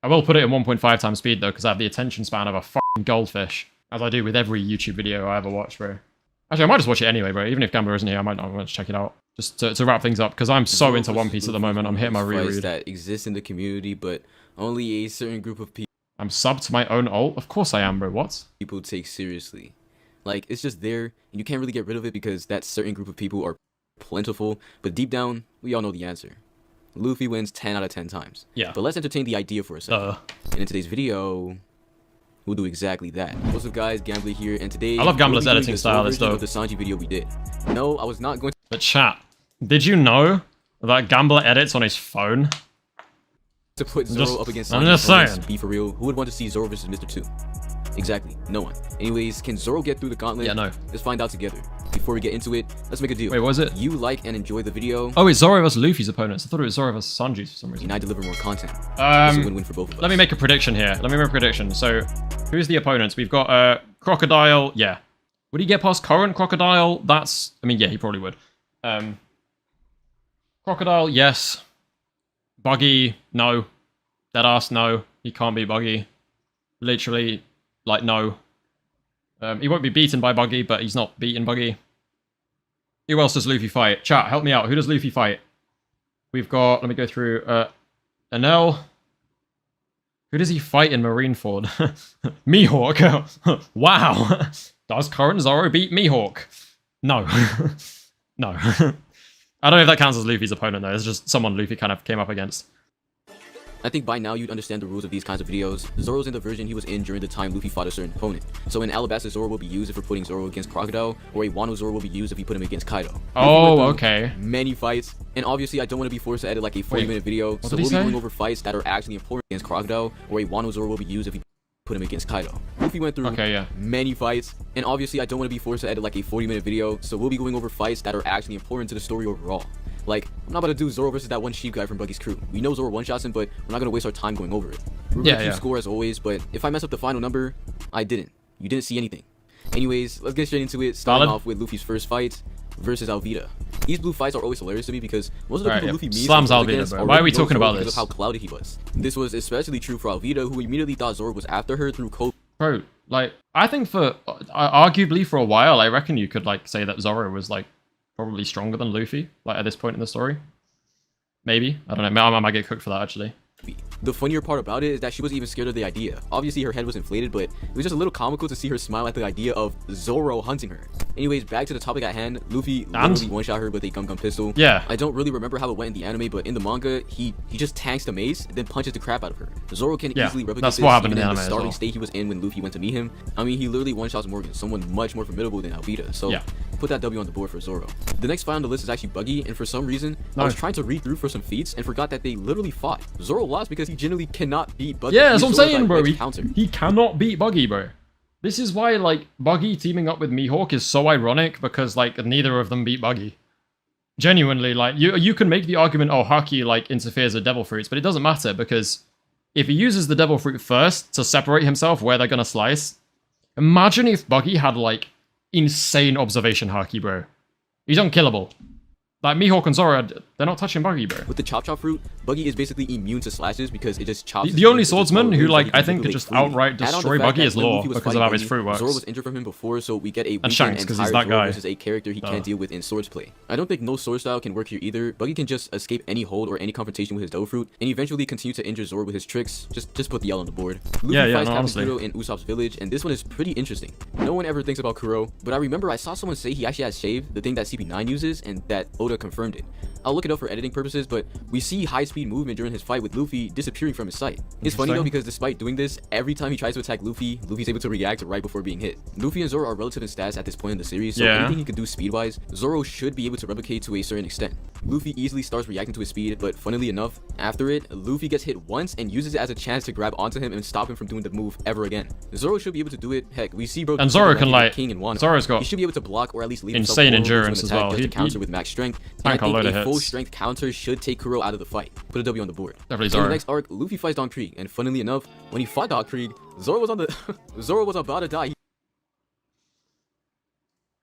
I will put it in 1.5 times speed though, because I have the attention span of a fucking goldfish, as I do with every YouTube video I ever watch, bro. Actually, I might just watch it anyway, bro. Even if Gamblrr isn't here, I might just check it out. Just to wrap things up, because I'm so into One Piece at the moment. I'm hitting my reread. That exists in the community, but only a certain group of people. I'm subbed to my own ult? Of course I am, bro. What? People take seriously. Like, it's just there, and you can't really get rid of it because that certain group of people are plentiful, but deep down, we all know the answer. Luffy wins 10 out of 10 times. Yeah. But let's entertain the idea for a second. And in today's video, we'll do exactly that. What's up, guys? Gamblrr here, and today... I love Gamblr's editing style, it's dope. ...of the Allons-Y video we did. No, I was not going to... But chat, did you know that Gamblrr edits on his phone? To put Zoro up against I'm just saying. Be for real, who would want to see Zoro versus Mr. 2? Exactly, no one. Anyways, can Zoro get through the gauntlet? Yeah, no. Let's find out together. Before we get into it, let's make a deal. Wait, what was it? You like and enjoy the video. Oh, it's Zoro versus Luffy's opponents. I thought it was Zoro versus Sanji's for some reason. And I deliver more content. It's a win-win for both of us. Let me make a prediction here. So, who's the opponents? We've got Crocodile. Yeah. Would he get past current Crocodile? That's... I mean, yeah, he probably would. Crocodile, yes. Buggy, no. Deadass, no. He can't beat Buggy. Literally, like, no. He won't be beaten by Buggy, but he's not beaten Buggy. Who else does Luffy fight? Chat, help me out. Who does Luffy fight? We've got... Let me go through... Enel. Who does he fight in Marineford? Mihawk. Wow. Does current Zoro beat Mihawk? No. No. I don't know if that counts as Luffy's opponent, though. It's just someone Luffy kind of came up against. I think by now you'd understand the rules of these kinds of videos. Zoro's in the version he was in during the time Luffy fought a certain opponent. So in Alabasta, Zoro will be used if we're putting Zoro against Crocodile, or a Wano Zoro will be used if we put him against Kaido. Oh, okay. Many fights, and obviously I don't want to be forced to edit like a 40-minute video, so we'll be going over fights that are actually important against Crocodile, or a Wano Zoro will be used if we put him against Kaido. Luffy went through many fights, and obviously I don't want to be forced to edit like a 40-minute video, so we'll be going over fights that are actually important to the story overall. Like, I'm not about to do Zoro versus that one sheep guy from Buggy's crew. We know Zoro one-shots him, but we're not going to waste our time going over it. We're going to keep score as always, but if I mess up the final number, I didn't. You didn't see anything. Anyways, let's get straight into it, starting off with Luffy's first fight versus Alvida. These blue fights are always hilarious to me because most of the people Luffy meets slams Alvida, bro. Why are we talking about this? Because of how clouded he was. This was especially true for Alvida, who immediately thought Zoro was after her through code. Bro, like, I think for... arguably for a while, I reckon you could, like, say that Zoro was, like, probably stronger than Luffy, like, at this point in the story. Maybe. I don't know. I might get cooked for that, actually. The funnier part about it is that she wasn't even scared of the idea. Obviously, her head was inflated, but it was just a little comical to see her smile at the idea of Zoro hunting her. Anyways, back to the topic at hand. Luffy literally one-shot her with a gum pistol. Yeah. I don't really remember how it went in the anime, but in the manga, he just tanks the mace, then punches the crap out of her. Zoro can easily replicate this even in the starting state he was in when Luffy went to meet him. I mean, he literally one-shots Morgan, someone much more formidable than Alvida. So put that W on the board for Zoro. The next fight on the list is actually Buggy, and for some reason, I was trying to read through for some feats and forgot that they literally fought. Zoro lost because he genuinely cannot beat Buggy. Yeah, that's what I'm saying, bro. He cannot beat Buggy, bro. This is why, like, Buggy teaming up with Mihawk is so ironic, because, like, neither of them beat Buggy. Genuinely, like, you can make the argument, oh, Haki, like, interferes with Devil Fruits, but it doesn't matter, because if he uses the Devil Fruit first to separate himself where they're gonna slice, imagine if Buggy had, like, insane observation Haki, bro. He's unkillable. Like, Mihawk and Zoro, they're not touching Buggy, bro. With the Chop Chop Fruit, Buggy is basically immune to slashes because it just chops... The only swordsman who, like, I think could just outright destroy Buggy is Law because of how his fruit works. Zoro was injured from him before, so we get a and Shanks, because he's that Zoro guy. Versus a character he can't deal with in swords play. I don't think no sword style can work here either. Buggy can just escape any hold or any confrontation with his Devil Fruit, and eventually continue to injure Zoro with his tricks. Just put the L on the board. Luffy fights Captain Kuro in Usopp's village, and this one is pretty interesting. No one ever thinks about Kuro, but I remember I saw someone say he actually has Shave, the thing that CP9 uses, and that Oda confirmed it. I'll look it up for editing purposes, but we see high-speed movement during his fight with Luffy disappearing from his sight. It's funny though because despite doing this, every time he tries to attack Luffy, Luffy's able to react right before being hit. Luffy and Zoro are relative in stats at this point in the series, so anything he can do speed-wise, Zoro should be able to replicate to a certain extent. Luffy easily starts reacting to his speed, but funnily enough, after it, Luffy gets hit once and uses it as a chance to grab onto him and stop him from doing the move ever again. Zoro should be able to do it. Heck, we see bro. And Zoro can, like, King and Wano. Zoro's got he should be able to block or at least leave insane endurance as well. He counter with max strength. And I think a full strength counter should take Kuro out of the fight. Put a W on the board. Definitely Zoro. In the next arc, Luffy fights Don Krieg, and funnily enough, when he fought Don Krieg, Zoro was on the Zoro was about to die. He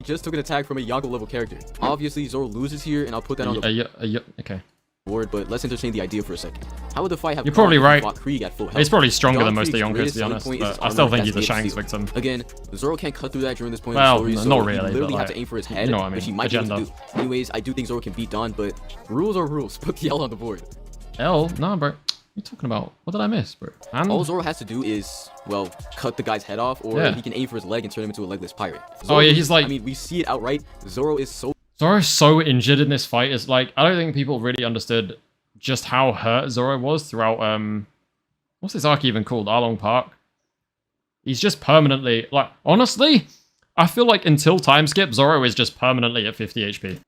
just took an attack from a Yonko level character. Obviously, Zoro loses here, and I'll put that on the okay. board, but let's entertain the idea for a second. How would the fight have You're probably right. Krieg at full health? He's probably stronger Beyond than most of the Krieg's Yonkers, to be honest, greatest but selling I point still is think his he's a armor Shanks that's made of victim. Again, Zoro can't cut through that during this point Well, of the story, so not really, he literally but, have to like, aim for his head, you know what I mean, which he might be able to agenda. do. Anyways, I do think Zoro can beat Dawn, but rules are rules. Put the L on the board. L? Nah, bro. What are you talking about? What did I miss, bro? And All Zoro has to do is, well, cut the guy's head off, or Yeah. he can aim for his leg and turn him into a legless pirate. Oh, yeah, he's like... I mean, we see it outright. Zoro is so... Zoro's so injured in this fight. It's like, I don't think people really understood just how hurt Zoro was throughout, what's this arc even called? Arlong Park? He's just permanently, like, honestly, I feel like until time skip, Zoro is just permanently at 50 HP.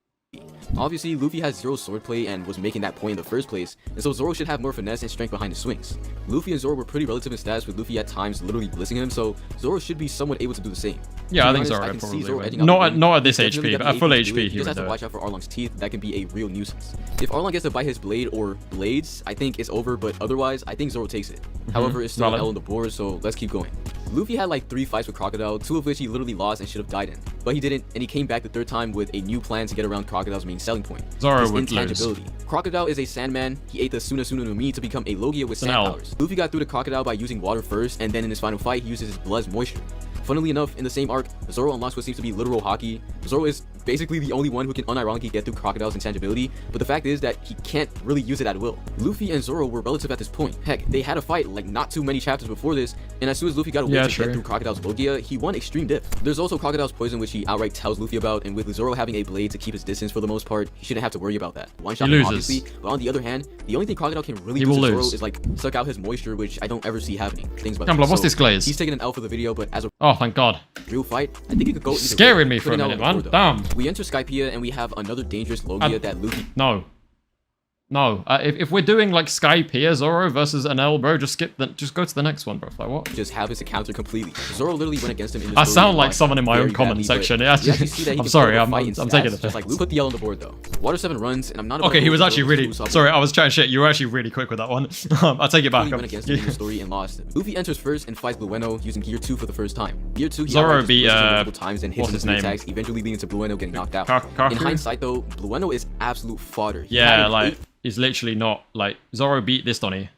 Obviously, Luffy has zero swordplay and was making that point in the first place, and so Zoro should have more finesse and strength behind the swings. Luffy and Zoro were pretty relative in stats, with Luffy at times literally blitzing him, so Zoro should be somewhat able to do the same. Yeah, I think honest, Zoro can see probably Zoro would. edging out Not the at, win. not at this Definitely HP, got but the at full ability to do it. HP, He he just would has to do watch it. out for Arlong's teeth. That can be a real nuisance. If Arlong gets to bite his blade or blades, I think it's over, but otherwise, I think Zoro takes it. However, it's still an Valid. L on the board, so let's keep going. Luffy had like 3 fights with Crocodile, 2 of which he literally lost and should have died in. But he didn't, and he came back the 3rd time with a new plan to get around Crocodile's main selling point. Zoro his would lose. intangibility. Crocodile is a Sandman. He ate the Suna Suna no Mi to become a Logia with an sand L. powers. Luffy got through the Crocodile by using water first, and then in his final fight, he uses his blood's moisture. Funnily enough, in the same arc, Zoro unlocks what seems to be literal hockey. Zoro is basically the only one who can unironically get through Crocodile's intangibility, but the fact is that he can't really use it at will. Luffy and Zoro were relative at this point. Heck, they had a fight like not too many chapters before this, and as soon as Luffy got a way to get through Crocodile's Logia, he won Extreme Dip. There's also Crocodile's Poison, which he outright tells Luffy about, and with Zoro having a blade to keep his distance for the most part, he shouldn't have to worry about that. One shot him, obviously, but on the other hand, the only thing Crocodile can really do to Zoro is like suck out his moisture, which I don't ever see happening. Things about Gamblrr, what's this glaze? He's taking an L for the video, but as a Oh, thank God. real fight, I think it could go either Scaring way. me for a Putting minute, L on man. the board, Damn. We enter Skypiea and we have another dangerous Logia that Luffy... No. No. If we're doing like Skypiea Zoro versus an L, bro, just go to the next one, bro. Like what? just have his encounter completely. Zoro literally went against him in this I story sound and like lost someone in my own very comment badly, section. but Yeah, you actually see that he I'm can sorry, put up a I'm fight in taking stats, it. just like Luke. Put the L on the board though. Water 7 runs, and I'm not... Okay, he was actually really... Usopp. Sorry, I was trying shit. You were actually really quick with that one. I'll take it back. He went against him in the story and lost. Luffy enters first and fights Blueno using Gear 2 for the first time. Gear 2, he Zoro outright just beat, pushes him multiple times and hits what's him his with name? attacks, eventually leading to Blueno getting knocked out. Kaku? In hindsight though, Blueno is absolute fodder. He Yeah, had like, eight- he's literally not... Like, Zoro beat this Donnie.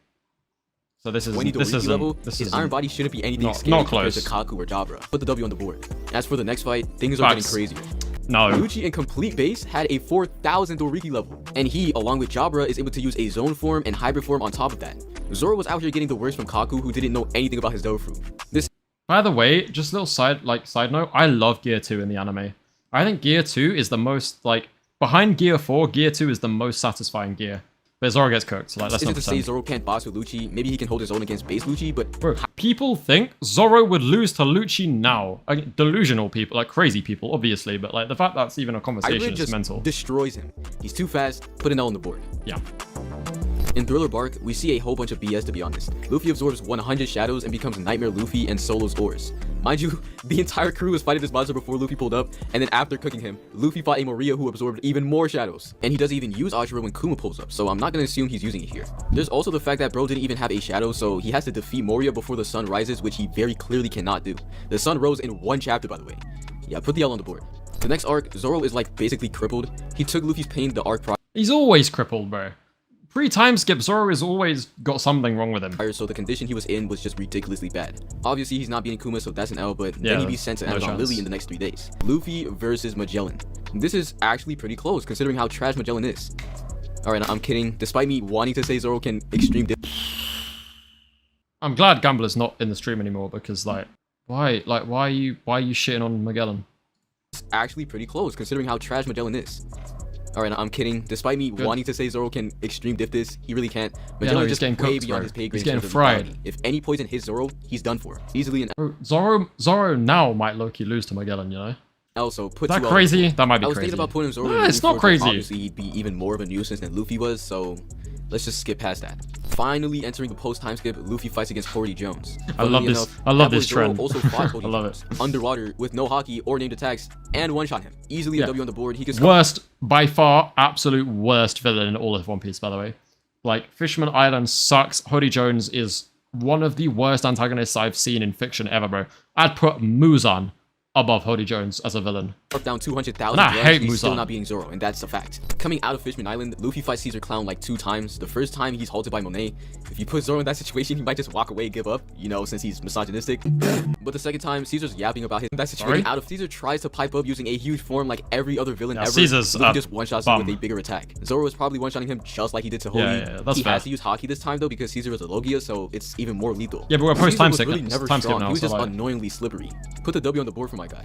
So this is... when he This Doriki level, isn't... This his isn't... Iron Body shouldn't be anything not scary close. compared to Kaku or Jabra. Put the W on the board. As for the next fight, things are getting Facts. crazier. No. Lucci in complete base had a 4,000 Doriki level, and he, along with Jabra, is able to use a zone form and hybrid form on top of that. Zoro was out here getting the worst from Kaku, who didn't know anything about his Dofru. This... By the way, just a little side note, I love Gear 2 in the anime. I think Gear 2 is the most, like, behind Gear 4, Gear 2 is the most satisfying gear. But Zoro gets cooked, so like, let's not isn't to say Zoro can't boss with Lucci. Maybe he can hold his own against base Lucci, but... Bro, people think Zoro would lose to Lucci now. Delusional people, like crazy people, obviously, but like the fact that's even a conversation is just mental. destroys him. He's too fast, put an L on the board. Yeah. In Thriller Bark, we see a whole bunch of BS to be honest. Luffy absorbs 100 shadows and becomes Nightmare Luffy and Solo's Oars. Mind you, the entire crew was fighting this monster before Luffy pulled up, and then after cooking him, Luffy fought a Maria who absorbed even more shadows. And he doesn't even use Ashura when Kuma pulls up, so I'm not gonna assume he's using it here. There's also the fact that bro didn't even have a shadow, so he has to defeat Moria before the sun rises, which he very clearly cannot do. The sun rose in one chapter, by the way. Yeah, put the L on the board. The next arc, Zoro is like basically crippled. He took Luffy's pain the arc prior, He's always crippled, bro. Pre-time skip, Zoro has always got something wrong with him. so the condition he was in was just ridiculously bad. Obviously, he's not beating Kuma, so that's an L, but Yeah, then he'd be sent to no Amazon chance. Lily in the next 3 days. Luffy versus Magellan. This is actually pretty close, considering how trash Magellan is. Alright, I'm kidding. Despite me wanting to say Zoro can extreme dip... I'm glad Gambler's not in the stream anymore because like, why are you shitting on Magellan? It's actually pretty close, considering how trash Magellan is. Alright, I'm kidding. Despite me wanting to say Zoro can extreme dip this, he really can't. Magellan he's is just getting way cooked, beyond bro. his pay grade. He's getting in terms of fried. lethality. If any poison hits Zoro, he's done for. Easily an Bro, Zoro now might low-key lose to Magellan, you know? L, so put Is that 2 Ls. crazy? That might be I was crazy. thinking about putting Zoro Nah, in it's the not Luffy, crazy. Obviously, he'd be even more of a nuisance than Luffy was, so let's just skip past that. Finally entering the post-time skip, Luffy fights against Cody Jones. I love Funnily this. enough, I love that boy this Zoro trend. Also fought Cody I love Jones underwater with no hockey or named attacks and one-shot him. Easily a W on the board. He gets Worst, by far, absolute worst villain in all of One Piece, by the way. Like, Fisherman Island sucks. Cody Jones is one of the worst antagonists I've seen in fiction ever, bro. I'd put Muzan above Hody Jones as a villain. Down 200,000 and I hate he's Muzan. still not beating Zoro, and that's a fact. Coming out of Fishman Island, Luffy fights Caesar Clown like 2 times. The first time he's halted by Monet. If you put Zoro in that situation, he might just walk away and give up, you know, since he's misogynistic. But the second time, Caesar's yapping about that situation. Out of Caesar tries to pipe up using a huge form like every other villain ever. Caesar's Luffy just one-shots him with a bigger attack. Zoro is probably one-shotting him just like he did to Hody. That's he fair. has to use Haki this time though because Caesar is a Logia, so it's even more lethal. Yeah, but we're post-time skip really now. never Time skip strong. now, He was so just like... annoyingly slippery. Put the W on the board for my guy.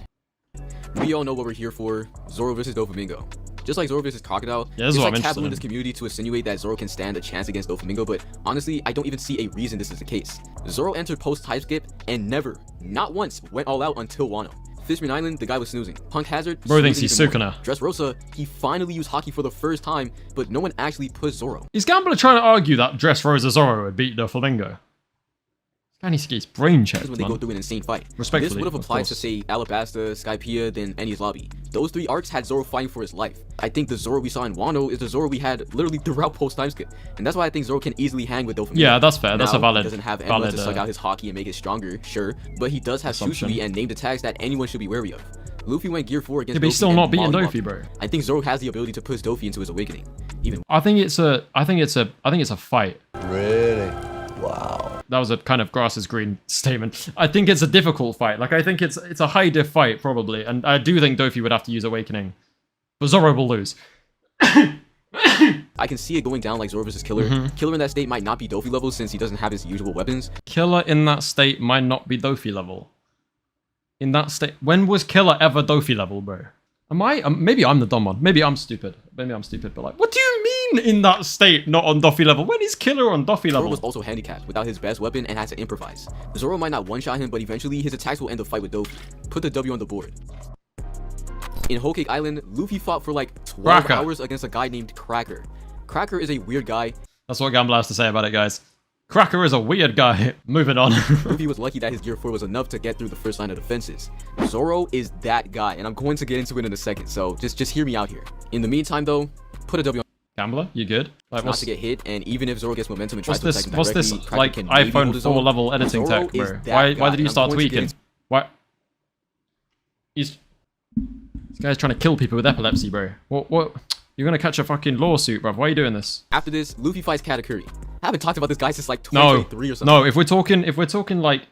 We all know what we're here for. Zoro versus Doflamingo. Just like Zoro versus Crocodile, it's like taboo in this community to insinuate that Zoro can stand a chance against Doflamingo, but honestly, I don't even see a reason this is the case. Zoro entered post-time skip and never, not once, went all out until Wano. Fishman Island, the guy was snoozing. Punk Hazard, bro thinks he's Sukuna. Dressrosa, he finally used Haki for the first time, but no one actually pushed Zoro. Is Gamblrr trying to argue that Dressrosa Zoro would beat Doflamingo? Guy needs to get his brain checked, when they go through an insane fight. Respectfully, this would have applied to, say, Alabasta, Skypiea, then Enies Lobby. Those 3 arcs had Zoro fighting for his life. I think the Zoro we saw in Wano is the Zoro we had literally throughout post-time skip. And that's why I think Zoro can easily hang with Doflamingo. Yeah, that's fair. That's a valid... He doesn't have anyone to suck out his Haki and make it stronger, sure. But he does have Shushui and named attacks that anyone should be wary of. Luffy went Gear 4 against Dofi. But he's still not beating Dofi, bro. I think Zoro has the ability to push Dofi into his awakening. I think it's a fight. Really? Wow. That was a kind of grass is green statement. I think it's a difficult fight. Like, I think it's a high diff fight, probably. And I do think Dofi would have to use Awakening. But Zoro will lose. I can see it going down like Zoro versus Killer. Killer in that state might not be Dofi level since he doesn't have his usual weapons. Killer in that state might not be Dofi level. In that state... When was Killer ever Dofi level, bro? Am I... maybe I'm the dumb one. Maybe I'm stupid. But like, what do you mean in that state not on Dofi level? When is Killer on Dofi level? Zoro was also handicapped without his best weapon and had to improvise. Zoro might not one-shot him, but eventually his attacks will end the fight with Dofi. Put the W on the board. In Whole Cake Island, Luffy fought for like 12 hours against a guy named Cracker. Cracker is a weird guy. That's what Gamblrr has to say about it, guys. Cracker is a weird guy. Moving on. Luffy was lucky that his Gear 4 was enough to get through the first line of defenses. Zoro is that guy, and I'm going to get into it in a second, so just hear me out here. In the meantime, though, put a W on. Gamblrr, you good? Like, not to get hit, and even if Zoro gets momentum and tries to attack him what's directly, this like iPhone 4 level editing tech, bro? Why did you start tweaking? Why? This guy's trying to kill people with epilepsy, bro. What? You're gonna catch a fucking lawsuit, bro. Why are you doing this? After this, Luffy fights Katakuri. I haven't talked about this guy since like 2023 or something. No, if we're talking like,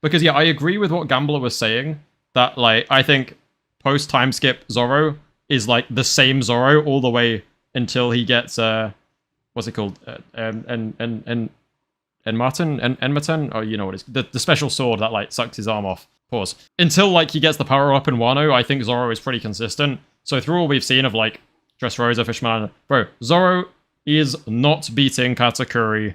because yeah, I agree with what Gamblrr was saying, that like, I think post time skip Zoro is like the same Zoro all the way until he gets, what's it called? Enmaten? Oh, you know what it is. The special sword that like sucks his arm off. Pause. Until like he gets the power up in Wano, I think Zoro is pretty consistent. So through all we've seen of like Dressrosa, Fishman, bro, Zoro is not beating Katakuri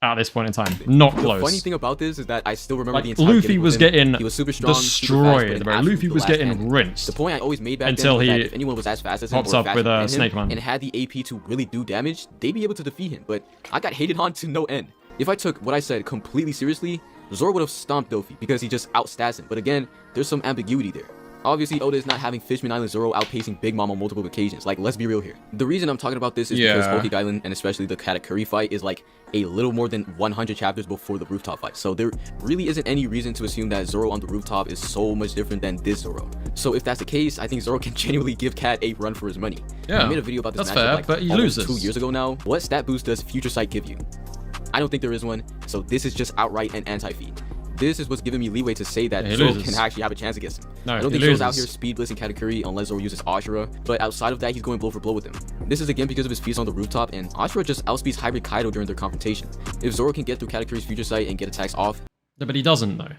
at this point in time. Not close. The funny thing about this is that I still remember like, the entire Luffy was getting he was super strong, destroyed, super fast, bro. Luffy was getting rinsed. The point I always made back until then was he that if anyone was as fast as him pops or up with a him Snake Man and had the AP to really do damage, they'd be able to defeat him. But I got hated on to no end. If I took what I said completely seriously, Zoro would have stomped Dofi because he just outstats him. But again, there's some ambiguity there. Obviously, Oda is not having Fishman Island Zoro outpacing Big Mom on multiple occasions. Like, let's be real here. The reason I'm talking about this is because Whole Cake Island, and especially the Katakuri fight, is like a little more than 100 chapters before the rooftop fight. So there really isn't any reason to assume that Zoro on the rooftop is so much different than this Zoro. So if that's the case, I think Zoro can genuinely give Cat a run for his money. Yeah, I made a video about this matchup fair, like but he loses 2 years ago now. What stat boost does Future Sight give you? I don't think there is one, so this is just outright an anti-feed. This is what's giving me leeway to say that Zoro can actually have a chance against him. No, I don't think Zoro's out here speed blitzing Katakuri unless Zoro uses Ashura, but outside of that, he's going blow for blow with him. This is again because of his feats on the rooftop, and Ashura just outspeeds Hybrid Kaido during their confrontation. If Zoro can get through Katakuri's Future Sight and get attacks off... No, but he doesn't, though.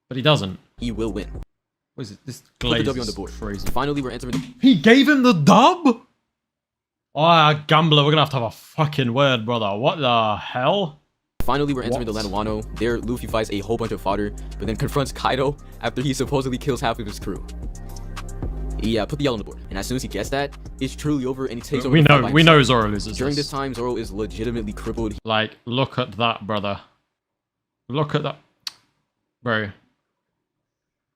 But he doesn't. He will win. What is it? This Put the W on the board. Crazy. Finally, we're entering the... He gave him the dub? Oh, Gamblrr, we're gonna have to have a fucking word, brother. What the hell? Finally, we're entering the land of Wano. There, Luffy fights a whole bunch of fodder, but then confronts Kaido after he supposedly kills half of his crew. Yeah, put the L on the board. And as soon as he gets that, it's truly over and he takes over. We know Zoro loses. During this time, Zoro is legitimately crippled. Like, look at that, brother. Look at that. Bro.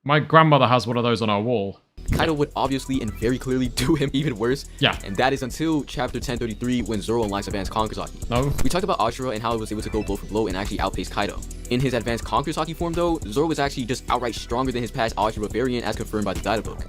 My grandmother has one of those on our wall. Kaido would obviously and very clearly do him even worse. Yeah. And that is until chapter 1033 when Zoro unlocks Advanced Kankazaki. No. We talked about Ashura and how it was able to go blow for blow and actually outpace Kaido. In his advanced Conqueror's Haki form though, Zoro was actually just outright stronger than his past Algebra variant as confirmed by the data book.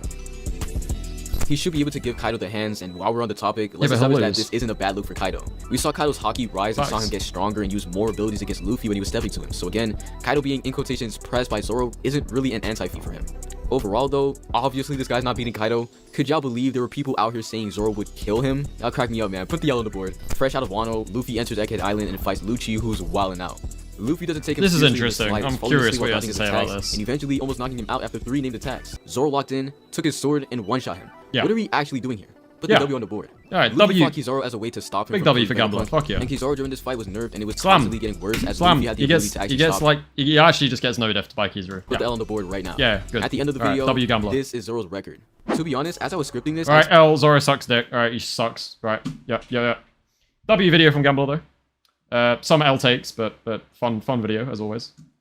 He should be able to give Kaido the hands, and while we're on the topic, let's establish that this isn't a bad look for Kaido. We saw Kaido's Haki rise and saw him get stronger and use more abilities against Luffy when he was stepping to him. So again, Kaido being in quotations pressed by Zoro isn't really an anti-feat for him. Overall though, obviously this guy's not beating Kaido. Could y'all believe there were people out here saying Zoro would kill him? Y'all crack me up, man. Put the yellow on the board. Fresh out of Wano, Luffy enters Egghead Island and fights Lucci, who's wilding out. Luffy doesn't take him This is seriously interesting. I'm curious what you have to say about this. And eventually almost knocking him out after 3 named attacks. Zoro locked in, took his sword, and one-shot him. Yeah. What are we actually doing here? Put the W on the board. Alright, Luffy W. fought Kizaru as a way to stop him Big from W for Gamblrr. Fuck yeah. And Kizaru during this fight was nerfed and it was Slam. constantly getting worse as Slam. Luffy had the He ability gets, to actually he gets stop like, he actually just gets no def by Kizaru. Put the L on the board right now. Yeah, good. At the end of the Alright, video, W Gamblrr. this is Zoro's record. To be honest, as I was scripting this, Alright, L, Zoro sucks dick. Alright, he sucks. Right, yeah. W video from Gamblrr though. Some L takes, but fun video as always.